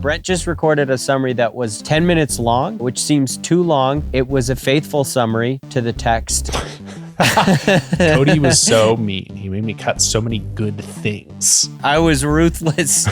Brent just recorded a summary that was 10 minutes long, which seems too long. It was a faithful summary to the text. Cody was so mean. He made me cut so many good things. I was ruthless.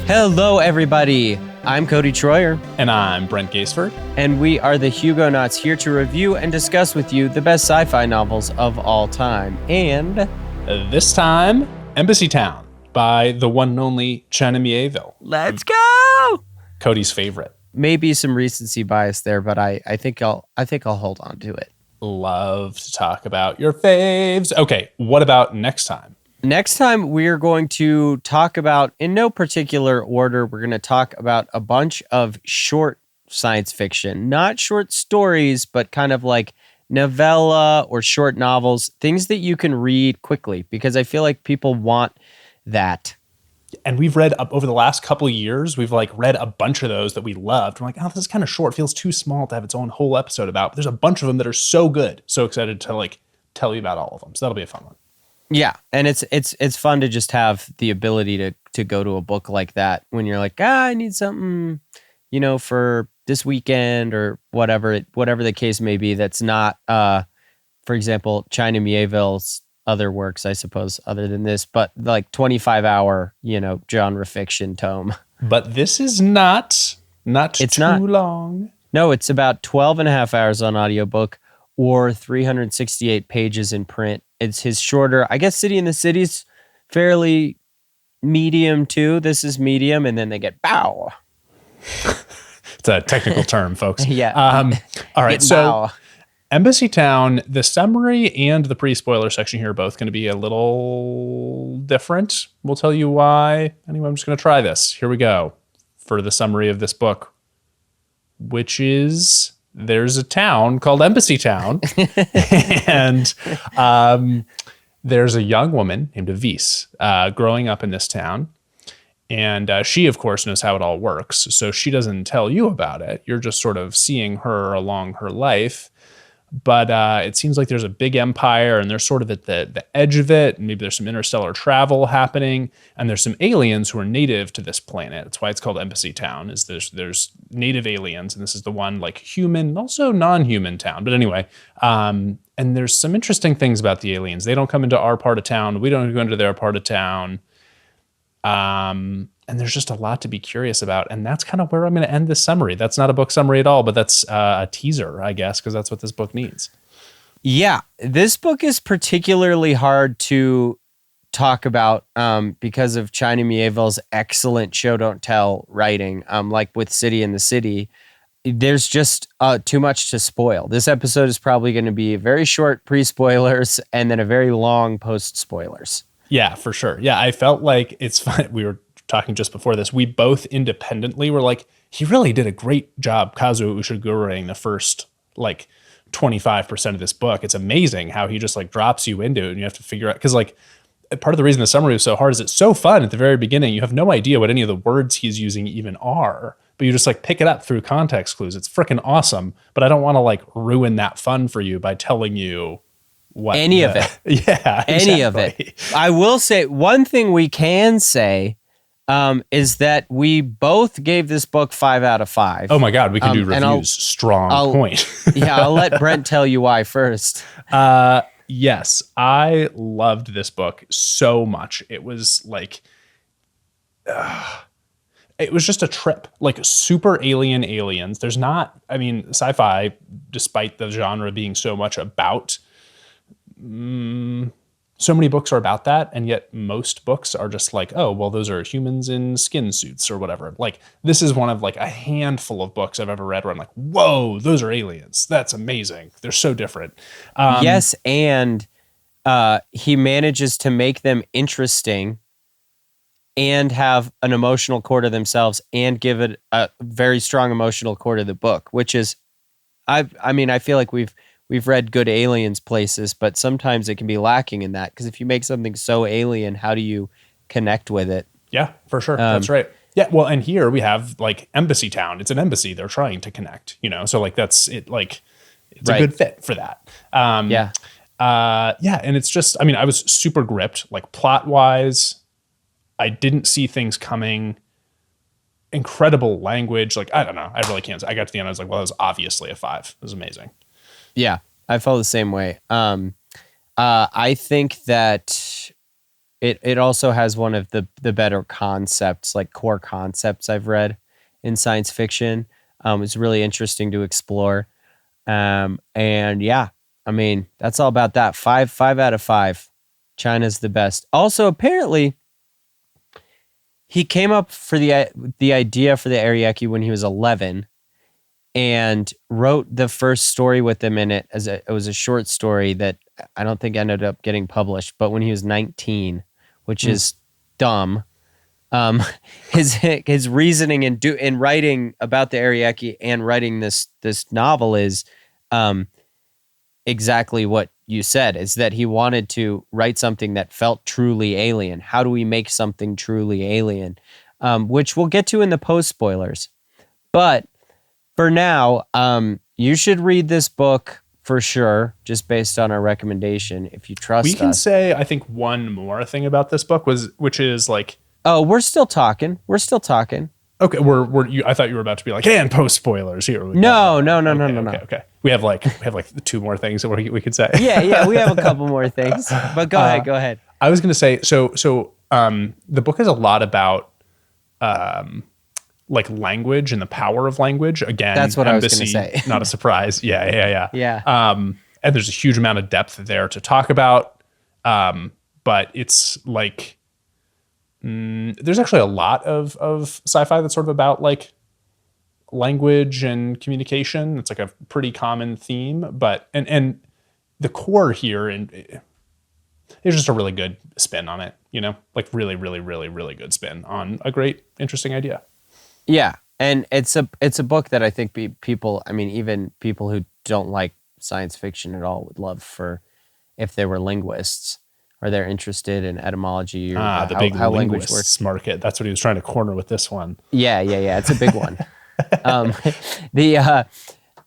Hello, everybody. I'm Cody Troyer. And I'm Brent Gaisford. And we are the Hugonauts, here to review and discuss with you the best sci-fi novels of all time. And this time, Embassytown by the one and only China Miéville. Let's go! Cody's favorite. Maybe some recency bias there, but I think I'll hold on to it. Love to talk about your faves. Okay, what about next time? Next time, we're going to talk about, in no particular order, we're going to talk about a bunch of short science fiction. Not short stories, but kind of like novella or short novels, things that you can read quickly, because I feel like people want that. And we've read over the last couple of years, we've read a bunch of those that we loved. We're like, oh, this is kind of short. It feels too small to have its own whole episode about. But there's a bunch of them that are so good. So excited to tell you about all of them. So that'll be a fun one. Yeah, and it's fun to just have the ability to go to a book like that when you're like, I need something, for this weekend or whatever the case may be. That's not, for example, China Miéville's other works, I suppose, other than this, but 25-hour, genre fiction tome. But this is not too long. No, it's about 12 and a half hours on audiobook or 368 pages in print. It's his shorter, I guess City in the City's fairly medium too. This is medium, and then they get bow. It's a technical term, folks. Yeah. All right, so bow. Embassytown, the summary and the pre-spoiler section here are both going to be a little different. We'll tell you why. Anyway, I'm just going to try this. Here we go for the summary of this book, which is there's a town called Embassytown, and there's a young woman named Avice growing up in this town. And she, of course, knows how it all works. So she doesn't tell you about it. You're just sort of seeing her along her life. But it seems like there's a big empire, and they're sort of at the edge of it. And maybe there's some interstellar travel happening. And there's some aliens who are native to this planet. That's why it's called Embassytown, is there's native aliens. And this is the one human, also non-human town. But anyway, and there's some interesting things about the aliens. They don't come into our part of town. We don't go into their part of town. And there's just a lot to be curious about. And that's kind of where I'm going to end this summary. That's not a book summary at all, but that's a teaser, I guess, because that's what this book needs. Yeah, this book is particularly hard to talk about because of China Miéville's excellent show don't tell writing. Like with City in the City, there's just too much to spoil. This episode is probably going to be very short pre-spoilers and then a very long post-spoilers. Yeah, for sure. Yeah, I felt like it's fun. We were talking just before this. We both independently were like, he really did a great job, Kazuo Ushiguroing, the first 25% of this book. It's amazing how he just drops you into it, and you have to figure out, because part of the reason the summary was so hard is it's so fun at the very beginning. You have no idea what any of the words he's using even are, but you just pick it up through context clues. It's freaking awesome, but I don't want to ruin that fun for you by telling you of it. Yeah, any of it. I will say one thing we can say is that we both gave this book 5 out of 5. Oh my God, we can do reviews. Strong point. Yeah, I'll let Brent tell you why first. Yes, I loved this book so much. It was it was just a trip, super alien aliens. There's not, sci-fi, despite the genre being so much about so many books are about that, and yet most books are just oh, well, those are humans in skin suits or whatever. This is one of a handful of books I've ever read where I'm whoa, those are aliens. That's amazing. They're so different. Yes, and he manages to make them interesting and have an emotional core to themselves and give it a very strong emotional core to the book, which is, I feel like we've read good aliens places, but sometimes it can be lacking in that, because if you make something so alien, how do you connect with it? Yeah, for sure. That's right. Yeah, well, and here we have Embassytown. It's an embassy. They're trying to connect, so that's it. It's a good fit for that. Yeah, and it's just, I was super gripped, plot wise. I didn't see things coming. Incredible language. Like, I don't know. I really can't. I got to the end. I was like, well, that was obviously a 5. It was amazing. Yeah, I felt the same way. I think that it also has one of the better concepts, like core concepts I've read in science fiction. It's really interesting to explore. And yeah, I mean, that's all about that. 5 out of 5. China's the best. Also, apparently, he came up for the idea for the Arieki when he was 11 and wrote the first story with him in it it was a short story that I don't think ended up getting published, but when he was 19, which is dumb. His reasoning in writing about the Arieki and writing this novel is exactly what you said, is that he wanted to write something that felt truly alien. How do we make something truly alien? Which we'll get to in the post spoilers. But for now, you should read this book for sure, just based on our recommendation, if you trust us. We can say, I think, one more thing about this book which is like, oh, we're still talking. okay, I thought you were about to be like, and post spoilers here. No. Okay. We have like 2 more things that we could say. Yeah, we have a couple more things. But go ahead. I was going to say, so the book is a lot about like language and the power of language. Again, that's what Embassy, I was going to say. Not a surprise. Yeah. Yeah. And there's a huge amount of depth there to talk about. But it's like, there's actually a lot of sci-fi that's sort of about like language and communication. It's like a pretty common theme, but and the core here, and it's just a really good spin on it, you know, like really, really, really, really good spin on a great, interesting idea. Yeah, and it's a book that I think people, I mean, even people who don't like science fiction at all would love for if they were linguists or they're interested in etymology or the big how language works. Market. That's what he was trying to corner with this one. Yeah. It's a big one.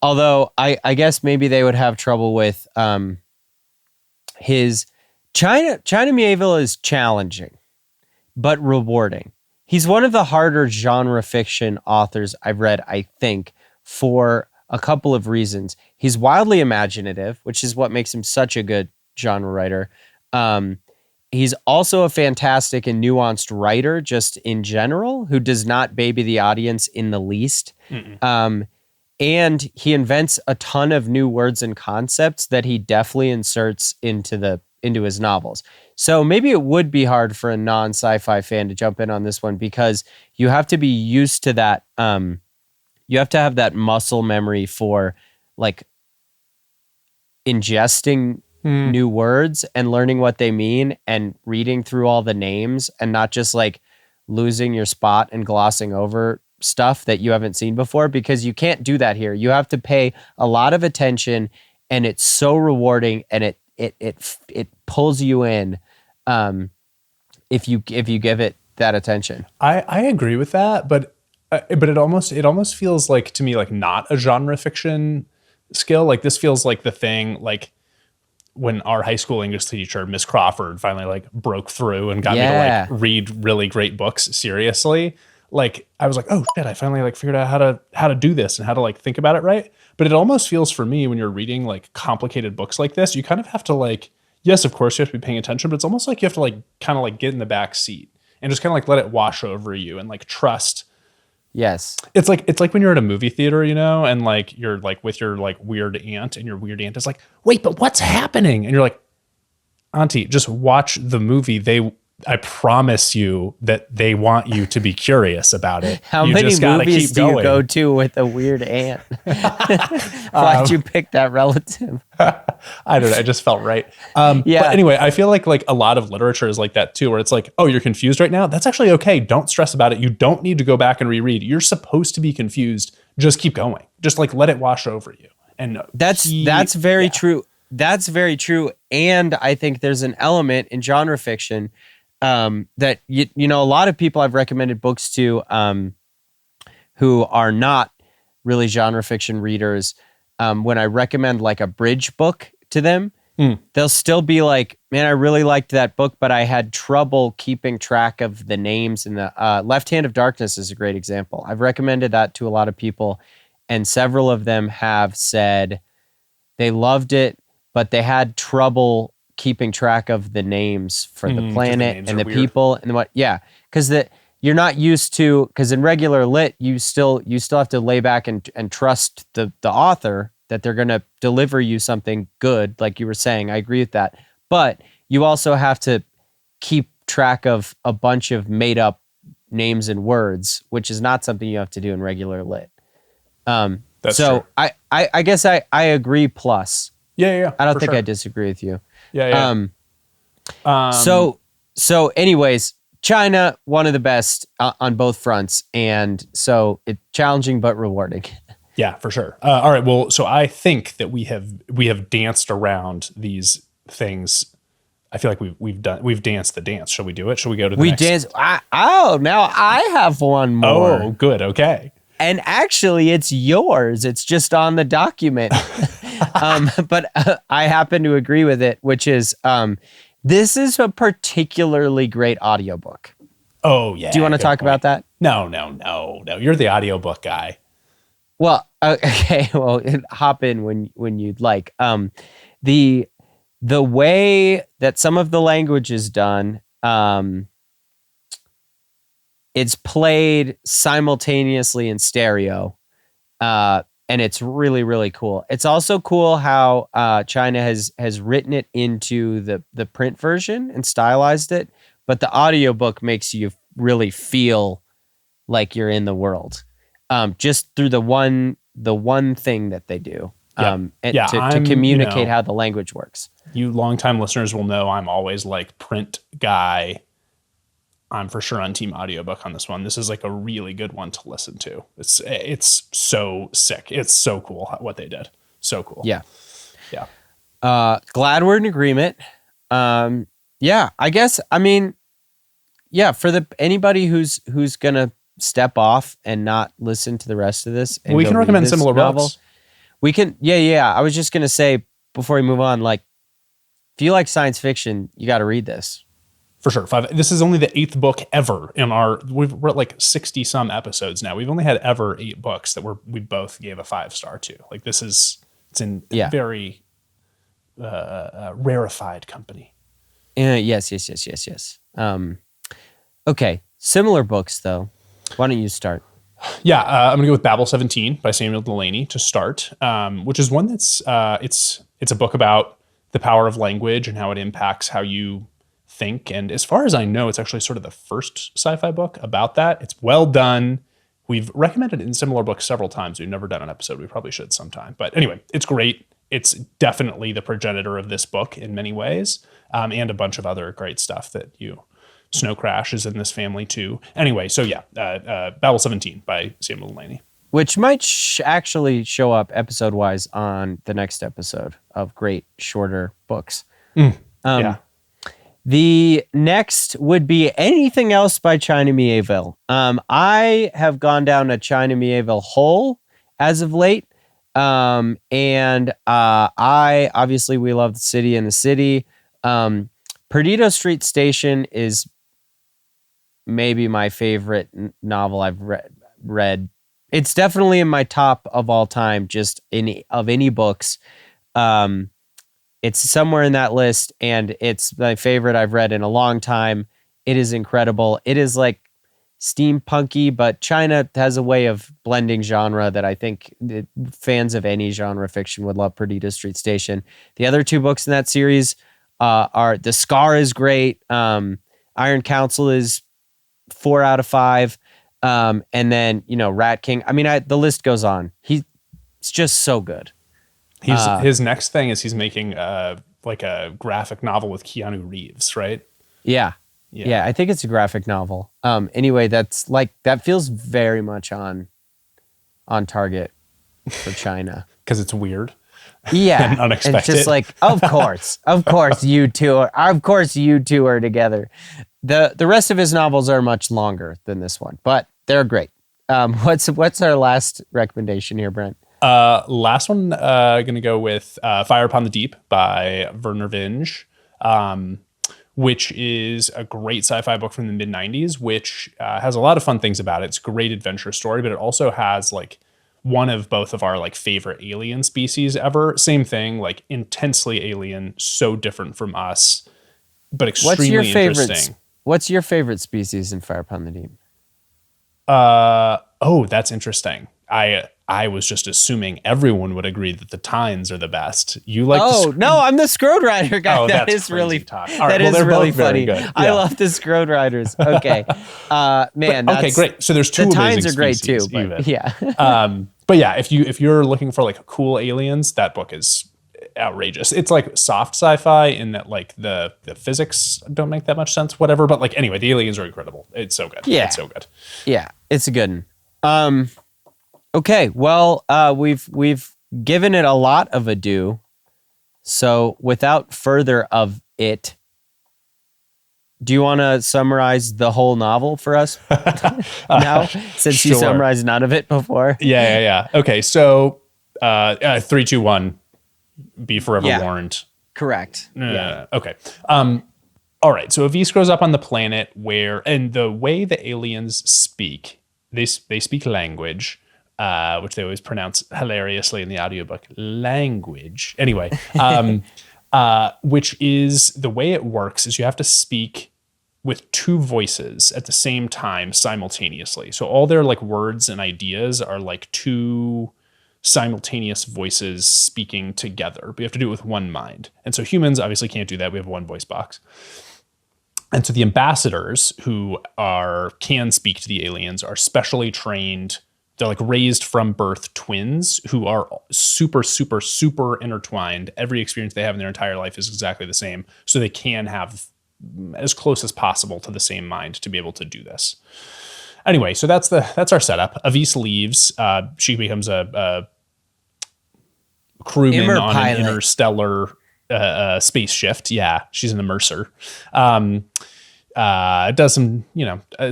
Although I guess maybe they would have trouble with his China Miéville is challenging, but rewarding. He's one of the harder genre fiction authors I've read, I think, for a couple of reasons. He's wildly imaginative, which is what makes him such a good genre writer. He's also a fantastic and nuanced writer, just in general, who does not baby the audience in the least. And he invents a ton of new words and concepts that he definitely inserts into his novels. So maybe it would be hard for a non-sci-fi fan to jump in on this one because you have to be used to that. You have to have that muscle memory for like ingesting new words and learning what they mean and reading through all the names and not just like losing your spot and glossing over stuff that you haven't seen before, because you can't do that here. You have to pay a lot of attention, and it's so rewarding, and it pulls you in if you give it that attention. I agree with that, but it almost feels like to me like not a genre fiction skill. Like this feels like the thing like when our high school English teacher, Miss Crawford, finally like broke through and got me to like read really great books seriously. Like I was like, oh shit, I finally like figured out how to do this and how to like think about it right. But it almost feels for me when you're reading like complicated books like this, you kind of have to like, yes, of course you have to be paying attention, but it's almost like you have to like kind of like get in the back seat and just kind of like let it wash over you and like trust. Yes. It's like when you're at a movie theater, you know, and like you're like with your like weird aunt, and your weird aunt is like, wait, but what's happening? And you're like, Auntie, just watch the movie. I promise you that they want you to be curious about it. How many movies do you go to with a weird aunt? Why'd you pick that relative? I don't know. I just felt right. But anyway, I feel like a lot of literature is like that too, where it's like, oh, you're confused right now? That's actually okay. Don't stress about it. You don't need to go back and reread. You're supposed to be confused. Just keep going. Just like let it wash over you. And that's very true. That's very true. And I think there's an element in genre fiction that you know, a lot of people I've recommended books to who are not really genre fiction readers, when I recommend like a bridge book to them, they'll still be like, man, I really liked that book, but I had trouble keeping track of the names. And the Left Hand of Darkness is a great example. I've recommended that to a lot of people, and several of them have said they loved it, but they had trouble keeping track of the names for the planet and the people and what. Yeah, because you're not used to, because in regular lit, you still have to lay back and trust the author that they're going to deliver you something good, like you were saying. I agree with that. But you also have to keep track of a bunch of made up names and words, which is not something you have to do in regular lit. That's so true. I guess I agree plus. Yeah. I don't think I disagree with you. Yeah. So anyways, China, one of the best on both fronts. And so it's challenging but rewarding. Yeah, for sure. All right. Well, so I think that we have danced around these things. I feel like we've danced the dance. Shall we do it? Shall we go to the next? Now I have one more. Oh, good. Okay. And actually, it's yours. It's just on the document. But I happen to agree with it, which is this is a particularly great audiobook. Oh, yeah. Do you want to talk about that? No. You're the audiobook guy. Well, okay. Well, hop in when you'd like. The way that some of the language is done, it's played simultaneously in stereo, and it's really, really cool. It's also cool how China has written it into the print version and stylized it, but the audiobook makes you really feel like you're in the world, just through the one thing that they do, to communicate how the language works. You longtime listeners will know I'm always like print guy. I'm for sure on team audiobook on this one. This is like a really good one to listen to. It's so sick. It's so cool what they did. So cool. Yeah. Glad we're in agreement. I guess, I mean, for anybody who's gonna step off and not listen to the rest of this, and we can recommend similar books. We can. Yeah. I was just gonna say before we move on, like, if you like science fiction, you got to read this. For sure. This is only the 8th book ever in we're at like 60 some episodes now. We've only had ever 8 books that we both gave a 5-star to. Like it's in very rarefied company. Yes. Okay. Similar books though. Why don't you start? Yeah. I'm going to go with Babel 17 by Samuel Delany to start, which is one that's, it's a book about the power of language and how it impacts how you think. And as far as I know, it's actually sort of the first sci-fi book about that. It's well done. We've recommended it in similar books several times. We've never done an episode. We probably should sometime. But anyway, it's great. It's definitely the progenitor of this book in many ways, and a bunch of other great stuff that Snow Crash is in this family too. Anyway, so Babel 17 by Samuel Delany. Which might actually show up episode-wise on the next episode of great shorter books. Yeah. The next would be anything else by China Miéville. I have gone down a China Miéville hole as of late. And obviously we love the city and the city. Perdido Street Station is maybe my favorite novel I've read. It's definitely in my top of all time, just any books. It's somewhere in that list, and it's my favorite I've read in a long time. It is incredible. It is like steampunky, but China has a way of blending genre that I think fans of any genre fiction would love. Perdido Street Station. The other 2 books in that series are The Scar is great. Iron Council is 4 out of 5. And then, Rat King. I mean, the list goes on. It's just so good. His next thing is he's making like a graphic novel with Keanu Reeves, right? Yeah. I think it's a graphic novel. Anyway, that feels very much on target for China because it's weird. Yeah, and unexpected. It's just like, of course, you two are together. The rest of his novels are much longer than this one, but they're great. What's our last recommendation here, Brent? Last one, going to go with Fire Upon the Deep by Werner Vinge, which is a great sci-fi book from the mid 90s, which has a lot of fun things about it. It's a great adventure story, but it also has like one of both of our like favorite alien species ever. Same thing, like intensely alien, so different from us, but extremely interesting. What's your favorite species in Fire Upon the Deep? Oh, that's interesting. I was just assuming everyone would agree that the Tines are the best. You like? Oh no, I'm the Scrode Rider guy. Oh, that that's is really talk. All right, that is really funny. Yeah. I love the Scrode Riders. Okay, man. Okay, great. So there's two. The amazing Tines are great too. species, But yeah. But yeah, if you're looking for like cool aliens, that book is outrageous. It's like soft sci-fi in that like the physics don't make that much sense, whatever. But like anyway, the aliens are incredible. It's so good. Yeah, it's so good. Yeah, it's a good one. Okay, well, we've given it a lot of ado. So without further of it, do you want to summarize the whole novel for us now, since you summarized none of it before? Yeah. Okay, so 3, 2, 1. Be forever warned. Correct. Yeah. Okay. All right. So Avice grows up on the planet and the way the aliens speak, they speak language, which they always pronounce hilariously in the audiobook, language. Anyway, which is the way it works is you have to speak with two voices at the same time simultaneously. So all their like words and ideas are like two simultaneous voices speaking together, but you have to do it with one mind. And so humans obviously can't do that. We have one voice box. And so the ambassadors who can speak to the aliens are specially trained. They're like raised from birth twins who are super, super, super intertwined. Every experience they have in their entire life is exactly the same. So they can have as close as possible to the same mind to be able to do this. Anyway, so that's our setup. Avice leaves. She becomes a crewman on an interstellar space shift. Yeah, she's an immerser. Does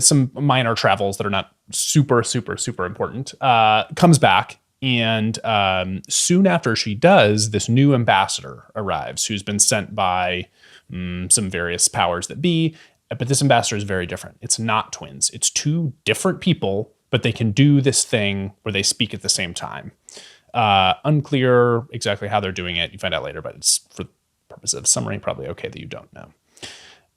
some minor travels that are not super, super, super important. Comes back, and soon after she does, this new ambassador arrives who's been sent by some various powers that be. But this ambassador is very different. It's not twins. It's two different people, but they can do this thing where they speak at the same time. Unclear exactly how they're doing it. You find out later, but it's for the purpose of summary, probably okay that you don't know.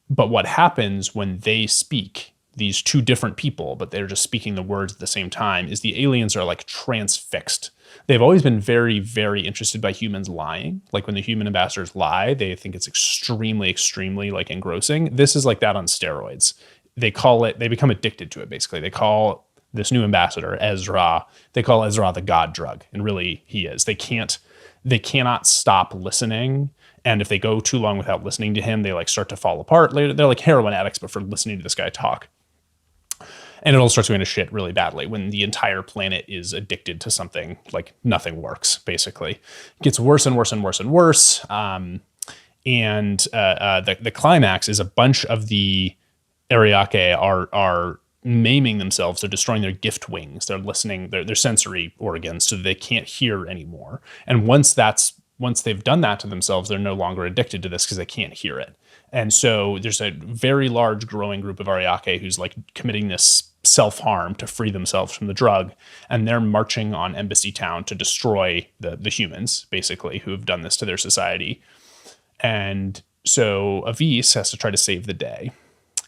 But what happens when they speak, these two different people, but they're just speaking the words at the same time, is the aliens are like transfixed. They've always been very, very interested by humans lying. Like when the human ambassadors lie, they think it's extremely, extremely like engrossing. This is like that on steroids. They become addicted to it, basically. They call this new ambassador, Ezra, they call Ezra the God drug. And really he is. They cannot stop listening. And if they go too long without listening to him, they like start to fall apart. They're like heroin addicts, but for listening to this guy talk. And it all starts going to shit really badly when the entire planet is addicted to something. Like nothing works, basically. It gets worse and worse and worse and worse. The climax is a bunch of the Arieka are maiming themselves. They're destroying their gift wings. They're listening, their sensory organs, so they can't hear anymore. And once they've done that to themselves, they're no longer addicted to this because they can't hear it. And so there's a very large growing group of Arieka who's like committing this self-harm to free themselves from the drug. And they're marching on Embassytown to destroy the humans, basically, who have done this to their society. And so Avice has to try to save the day.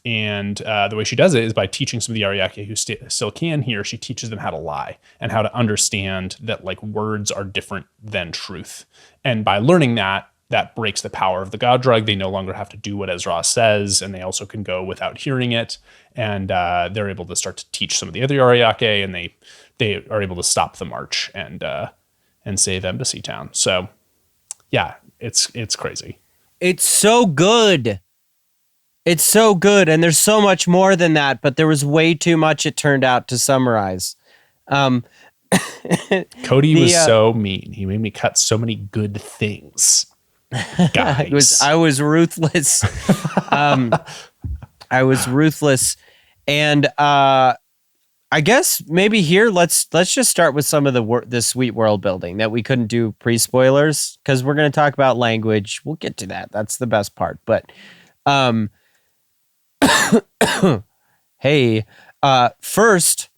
And the way she does it is by teaching some of the Arieka who still can hear. She teaches them how to lie and how to understand that like words are different than truth. And by learning that breaks the power of the God drug. They no longer have to do what Ezra says, and they also can go without hearing it. And they're able to start to teach some of the other Arieka, and they are able to stop the march and save Embassytown. So yeah, it's crazy. It's so good. It's so good, and there's so much more than that, but there was way too much, it turned out, to summarize. Cody was so mean. He made me cut so many good things. Guys. I was ruthless. I was ruthless. And I guess maybe here let's just start with some of the sweet world building that we couldn't do pre-spoilers, because we're going to talk about language. We'll get to that. That's the best part. But um hey, first,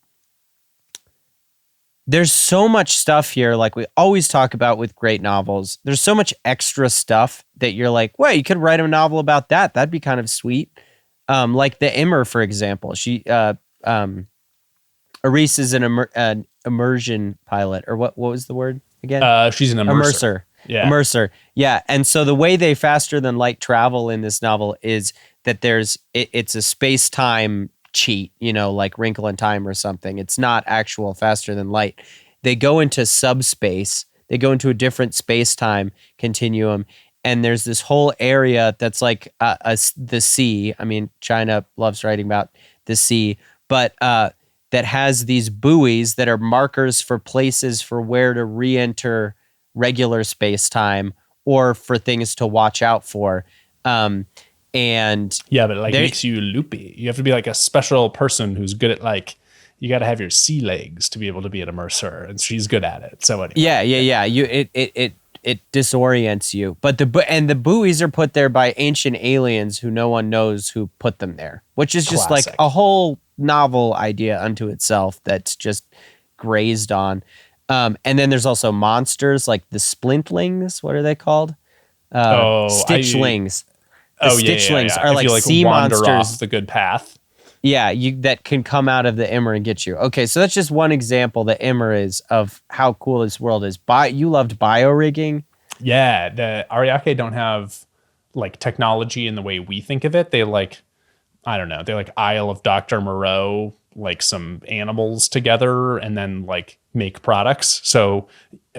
there's so much stuff here, like we always talk about with great novels. There's so much extra stuff that you're like, well, you could write a novel about that. That'd be kind of sweet. Like the Immer, for example. Avice is an immersion pilot, or what was the word again? She's an immerser. Yeah. Immerser. Yeah. And so the way they faster than light travel in this novel is that it's a space-time cheat, like Wrinkle in Time or something. It's not actual faster than light. They go into subspace. They go into a different space-time continuum. And there's this whole area that's like the sea. I mean, China loves writing about the sea, but that has these buoys that are markers for places for where to re-enter regular space-time or for things to watch out for. And yeah, but it like makes you loopy. You have to be like a special person who's good at like, you got to have your sea legs to be able to be an immerser, and she's good at it. So anyway. Yeah. It disorients you. But the buoys are put there by ancient aliens who no one knows who put them there, which is just Classic. like a whole novel idea unto itself that's just grazed on. And then there's also monsters like the splintlings. What are they called? Stitchlings. Stitchlings are like sea monsters off the good path. Yeah, that can come out of the Immer and get you. Okay, so that's just one example that Immer is of how cool this world is. You loved biorigging. Yeah, the Arieka don't have like technology in the way we think of it. They like, I don't know, they like Isle of Dr. Moreau, like some animals together and then like make products. So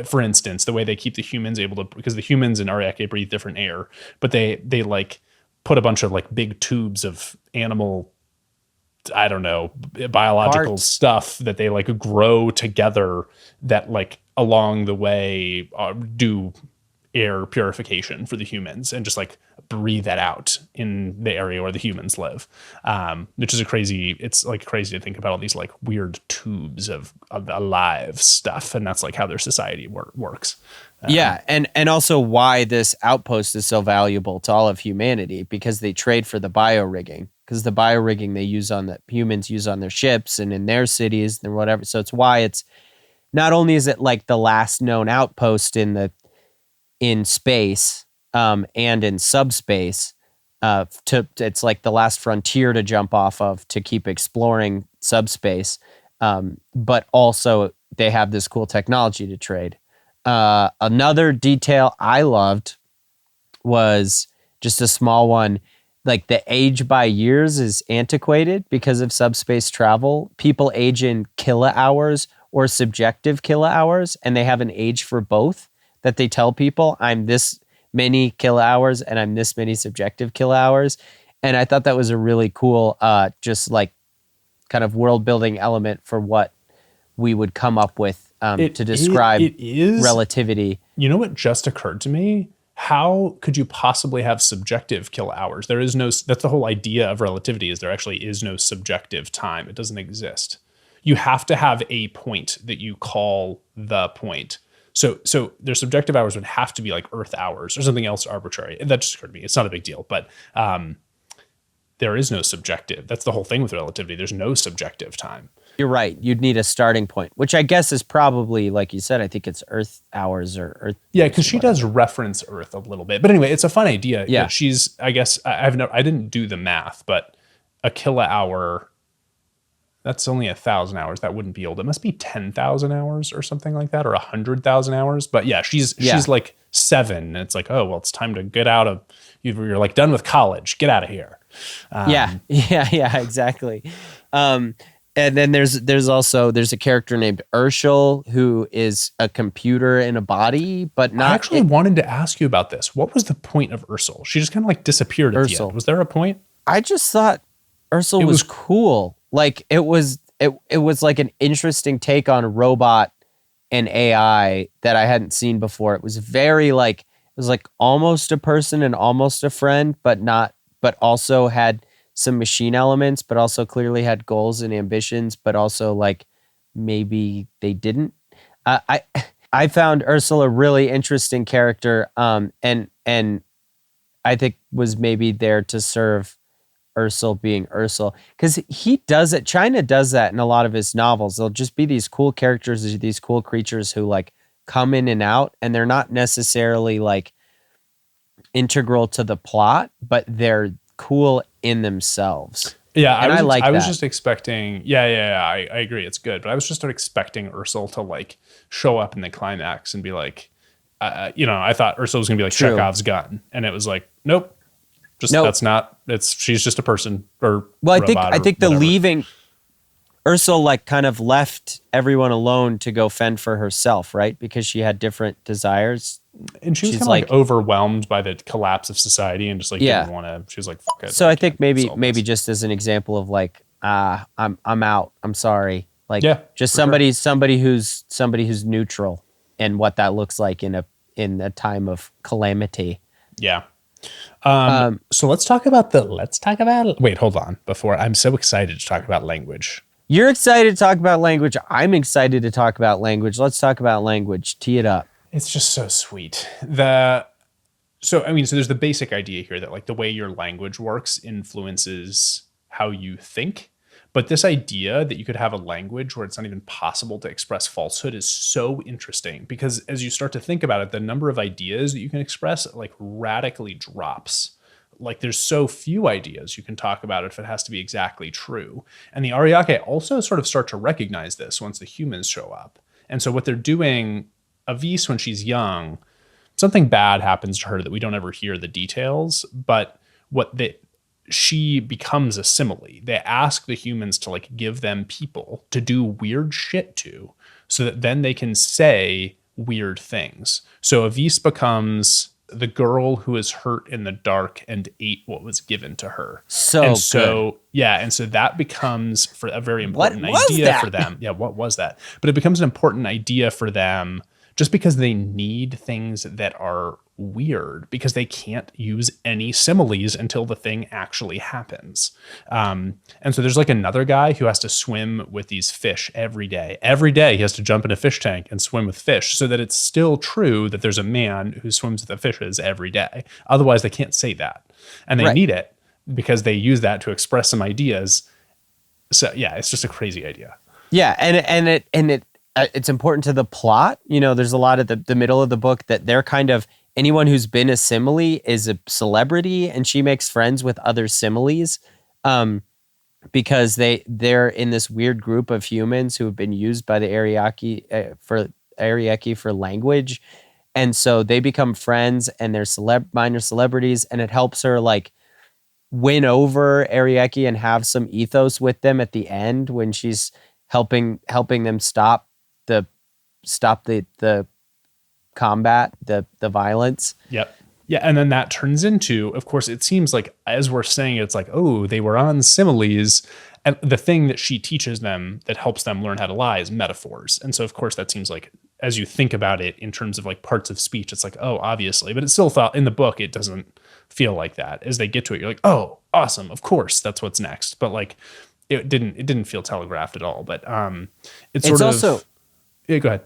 for instance, the way they keep the humans able to, because the humans in Arieka breathe different air, but they like put a bunch of like big tubes of animal, I don't know, biological stuff that they like grow together that like along the way do air purification for the humans and just like breathe that out in the area where the humans live, which is it's like crazy to think about all these like weird tubes of alive stuff, and that's like how their society works. Yeah, and also why this outpost is so valuable to all of humanity, because they trade for the biorigging, because the biorigging they use on the humans use on their ships and in their cities and whatever. So it's why it's not only is it like the last known outpost in space and in subspace, it's like the last frontier to jump off of to keep exploring subspace, but also they have this cool technology to trade. Another detail I loved was just a small one. Like the age by years is antiquated because of subspace travel. People age in kilohours or subjective kilohours, and they have an age for both that they tell people, I'm this many kilohours and I'm this many subjective kilohours. And I thought that was a really cool, just like kind of world building element for what we would come up with to describe relativity. You know what just occurred to me? How could you possibly have subjective kilohours? There is no, that's the whole idea of relativity, is there actually is no subjective time. It doesn't exist. You have to have a point that you call the point. So their subjective hours would have to be like Earth hours or something else arbitrary. That just occurred to me. It's not a big deal, but there is no subjective. That's the whole thing with relativity. There's no subjective time. You're right. You'd need a starting point, which I guess is probably, like you said, I think it's Earth hours or Earth. Yeah, because she does reference Earth a little bit. But anyway, it's a fun idea. Yeah. She's, I guess, I didn't do the math, but a kilohour, that's only 1,000 hours. That wouldn't be old. It must be 10,000 hours or something like that, or 100,000 hours. But yeah, she's like 7. And it's like, oh, well, it's time to get out of, you're like done with college. Get out of here. Yeah, exactly. And then there's also a character named Urshel who is a computer in a body, but not. I actually wanted to ask you about this. What was the point of Urshel? She just kind of like disappeared at the end. Was there a point? I just thought Urshel was cool. Like it was like an interesting take on robot and AI that I hadn't seen before. It was very it was like almost a person and almost a friend, but also had some machine elements, but also clearly had goals and ambitions, but also like maybe they didn't. I I found Ursula a really interesting character, and I think was maybe there to serve Ursula being Ursula, because he does it. China does that in a lot of his novels. They'll just be these cool characters, these cool creatures who like come in and out, and they're not necessarily like integral to the plot, but they're cool in themselves. Yeah, And I was that. just expecting. Yeah. I agree, it's good, but I was just expecting Ursula to like show up in the climax and be like, I thought Ursula was gonna be like True. Chekhov's gun, and it was like, nope, just Nope. that's not. She's just a person or Well, robot I think the whatever. leaving Ursula like kind of left everyone alone to go fend for herself, right? Because she had different desires. And she was she's kind of like overwhelmed by the collapse of society and just like Yeah. didn't want to. She was like, fuck it. So I think can't maybe solve this. just as an example of like, I'm out. I'm sorry. Like, Yeah, just for sure. somebody who's neutral, and what that looks like in a time of calamity. Yeah. So let's talk about wait, hold on. Before, I'm so excited to talk about language. You're excited to talk about language. I'm excited to talk about language. Let's talk about language. Tee it up. It's just so sweet. So there's the basic idea here that like the way your language works influences how you think. But this idea that you could have a language where it's not even possible to express falsehood is so interesting, because as you start to think about it, the number of ideas that you can express like radically drops. Like there's so few ideas you can talk about if it has to be exactly true. And the Arieka also sort of start to recognize this once the humans show up. And so what they're doing, Avice, when she's young, something bad happens to her that we don't ever hear the details, but she becomes a simile. They ask the humans to like give them people to do weird shit to, so that then they can say weird things. So Avice becomes the girl who is hurt in the dark and ate what was given to her. So that becomes for a very important What was idea that? for them. Yeah, what was that? But it becomes an important idea for them just because they need things that are weird, because they can't use any similes until the thing actually happens. And so there's like another guy who has to swim with these fish every day. Every day he has to jump in a fish tank and swim with fish, so that it's still true that there's a man who swims with the fishes every day. Otherwise they can't say that. And they Right. need it because they use that to express some ideas. So yeah, it's just a crazy idea. Yeah, and it's important to the plot. You know, there's a lot of the middle of the book that they're kind of, anyone who's been a simile is a celebrity, and she makes friends with other similes, because they're in this weird group of humans who have been used by the Arieki for language, and so they become friends, and they're minor celebrities, and it helps her like win over Arieki and have some ethos with them at the end when she's helping them stop the combat, the violence. Yep. Yeah, and then that turns into, of course, it seems like as we're saying, it's like, oh, they were on similes. And the thing that she teaches them that helps them learn how to lie is metaphors. And so, of course, that seems like, as you think about it in terms of like parts of speech, it's like, oh, obviously. But it still felt, in the book, it doesn't feel like that. As they get to it, you're like, oh, awesome. Of course, that's what's next. But like, it didn't feel telegraphed at all. But it's also, yeah, go ahead.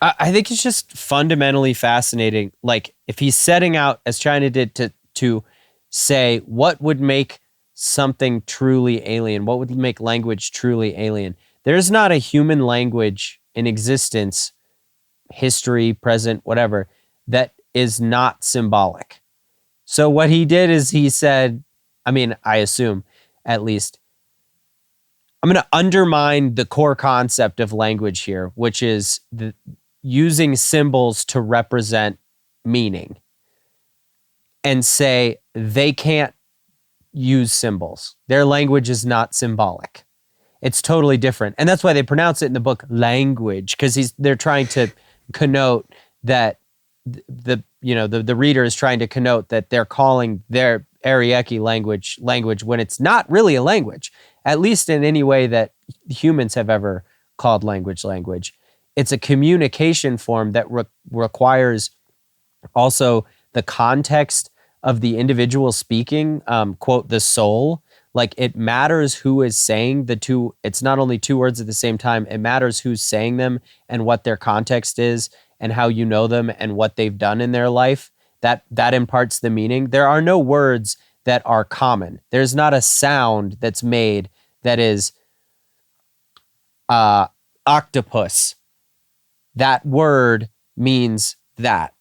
I think it's just fundamentally fascinating. Like, if he's setting out, as China did, to say what would make something truly alien, what would make language truly alien. There's not a human language in existence, history, present, whatever, that is not symbolic. So what he did is he said, I assume, at least, I'm going to undermine the core concept of language here, which is using symbols to represent meaning, and say they can't use symbols. Their language is not symbolic. It's totally different. And that's why they pronounce it in the book language, because they're trying to connote that the reader is trying to connote that they're calling their Arieki language when it's not really a language, at least in any way that humans have ever called language. It's a communication form that requires also the context of the individual speaking, quote, the soul. Like, it matters who is saying the two. It's not only two words at the same time. It matters who's saying them and what their context is and how you know them and what they've done in their life. That imparts the meaning. There are no words that are common. There's not a sound that's made that is octopus. That word means that.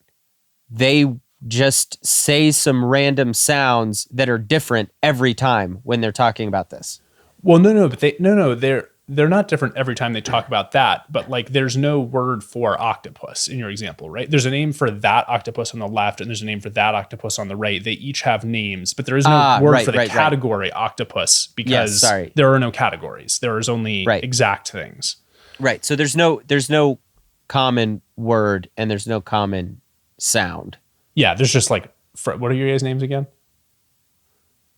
They just say some random sounds that are different every time when they're talking about this. Well, they're not different every time they talk about that, but like there's no word for octopus in your example, right? There's a name for that octopus on the left and there's a name for that octopus on the right. They each have names, but there is no word for the category octopus because there are no categories. There is only exact things. Right. So there's no common word and there's no common sound. Yeah, there's just like, what are your guys' names again?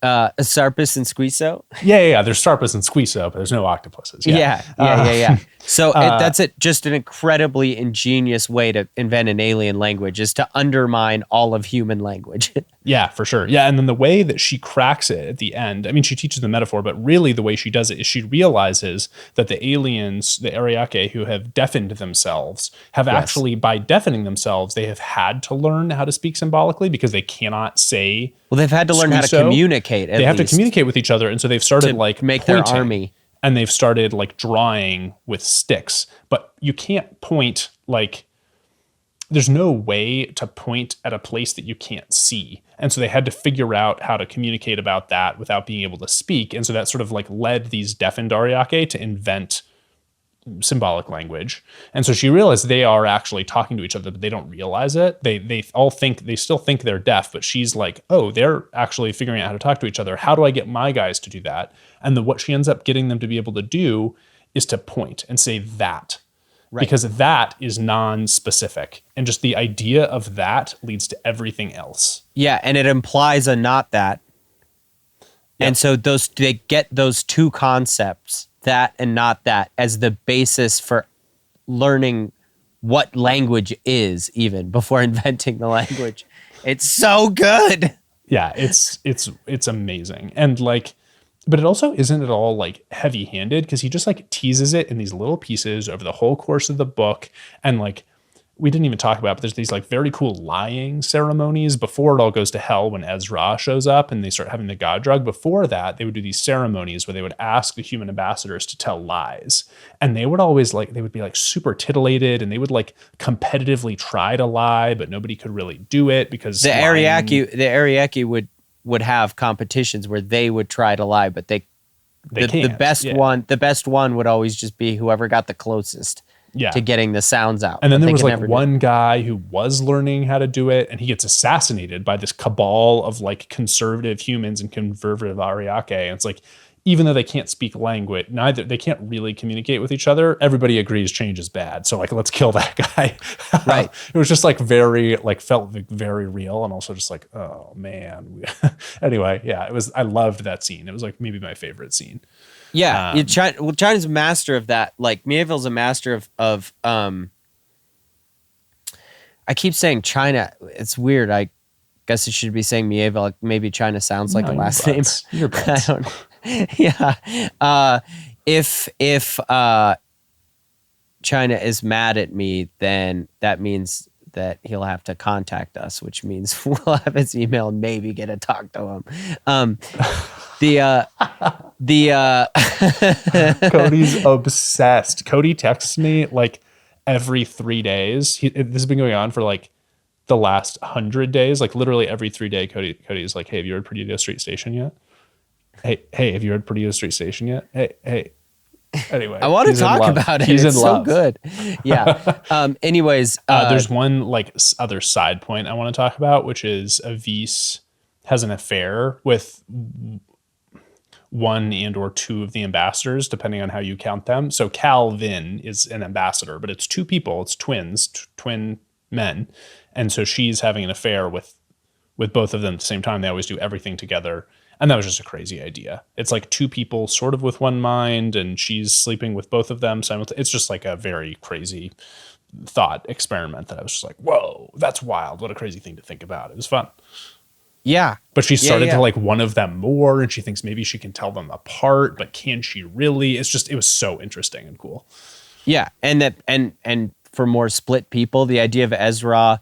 Sarpus and Squeezo. Yeah. There's Sarpus and Squeezo, but there's no octopuses. Yeah. So that's just an incredibly ingenious way to invent an alien language, is to undermine all of human language. Yeah, for sure. Yeah, and then the way that she cracks it at the end, I mean, she teaches the metaphor, but really the way she does it is she realizes that the aliens, the Arieka, who have deafened themselves, have actually, by deafening themselves, they have had to learn how to speak symbolically because they cannot say. Well, they've had to learn how to communicate. They have to communicate with each other, and so they've started like make their army. And they've started like drawing with sticks, but you can't point like. There's no way to point at a place that you can't see. And so they had to figure out how to communicate about that without being able to speak. And so that sort of like led these deafened Ariake to invent symbolic language. And so she realized they are actually talking to each other, but they don't realize it. They still think they're deaf, but she's like, oh, they're actually figuring out how to talk to each other. How do I get my guys to do that? And what she ends up getting them to be able to do is to point and say that. Right. Because that is non-specific. And just the idea of that leads to everything else. Yeah, and it implies a not that. Yep. And so they get those two concepts, that and not that, as the basis for learning what language is, even before inventing the language. It's so good. Yeah, it's amazing. And like, but it also isn't at all like heavy-handed because he just like teases it in these little pieces over the whole course of the book. And like, we didn't even talk about, but there's these like very cool lying ceremonies before it all goes to hell when Ezra shows up and they start having the god drug. Before that, they would do these ceremonies where they would ask the human ambassadors to tell lies. And they would always like, they would be like super titillated and they would like competitively try to lie, but nobody could really do it because the Arieki would have competitions where they would try to lie, but the best one would always just be whoever got the closest to getting the sounds out. And then there was like one guy who was learning how to do it and he gets assassinated by this cabal of like conservative humans and conservative Ariake. And it's like, even though they can't speak language, they can't really communicate with each other. Everybody agrees change is bad. So like, let's kill that guy. Right. It was just like felt very real. And also just like, oh man. Anyway. Yeah, I loved that scene. It was like maybe my favorite scene. Yeah. China's a master of that. Like Miéville's a master of I keep saying China. It's weird. I guess it should be saying Miéville. Like maybe China sounds like a last name. I don't know. Yeah. If China is mad at me, then that means that he'll have to contact us, which means we'll have his email and maybe get to talk to him. Cody's obsessed. Cody texts me like every 3 days. This has been going on for like the last 100 days. Like literally every 3 days, Cody's like, hey, have you heard Perdido Street Station yet? Hey, have you heard Perdido Street Station yet? Hey. Anyway, I want to talk about it. It's so good. Yeah. Anyways, there's one like other side point I want to talk about, which is Avice has an affair with one and or two of the ambassadors, depending on how you count them. So Calvin is an ambassador, but it's two people. It's twin men, and so she's having an affair with both of them at the same time. They always do everything together. And that was just a crazy idea. It's like two people sort of with one mind and she's sleeping with both of them. It's just like a very crazy thought experiment that I was just like, whoa, that's wild. What a crazy thing to think about. It was fun. Yeah. But she started Yeah. to like one of them more, and she thinks maybe she can tell them apart, but can she really? It was so interesting and cool. Yeah. And for more split people, the idea of Ezra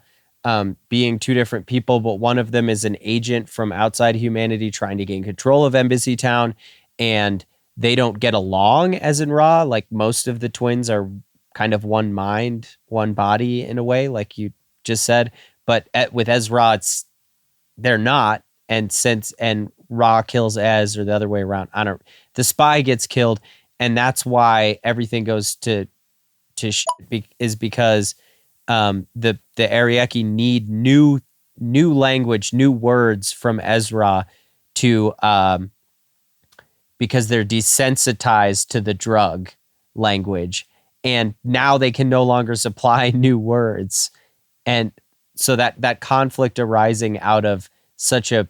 being two different people, but one of them is an agent from outside humanity trying to gain control of Embassytown, and they don't get along as in Ra. Like most of the twins are kind of one mind, one body in a way, like you just said. But with Ezra, they're not. And Ra kills Ez, or the other way around. The spy gets killed, and that's why everything goes to is because the Arieki need new language, new words from Ezra to because they're desensitized to the drug language, and now they can no longer supply new words. And so that conflict arising out of such a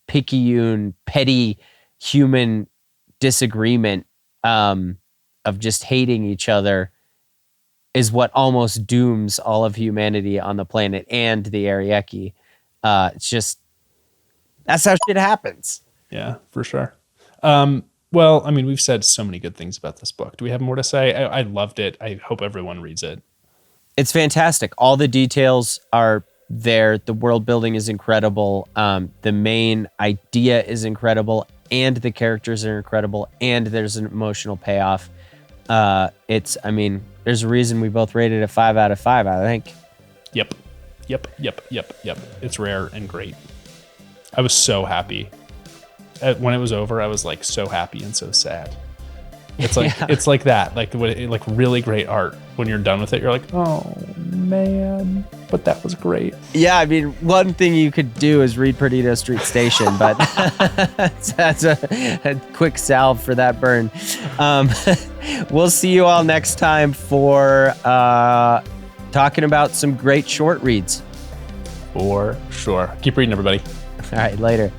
picayune, petty human disagreement of just hating each other is what almost dooms all of humanity on the planet and the Arieki. It's just, that's how shit happens. Yeah, for sure. Well, I mean, we've said so many good things about this book. Do we have more to say? I loved it. I hope everyone reads it. It's fantastic. All the details are there. The world building is incredible. The main idea is incredible, and the characters are incredible, and there's an emotional payoff. There's a reason we both rated it 5 out of 5, I think. Yep. It's rare and great. I was so happy. When it was over, I was like so happy and so sad. It's like It's like that, like really great art. When you're done with it, you're like, oh man, but that was great. Yeah, I mean, one thing you could do is read Perdido Street Station, but that's a quick salve for that burn. We'll see you all next time for talking about some great short reads. For sure. Keep reading, everybody. All right, later.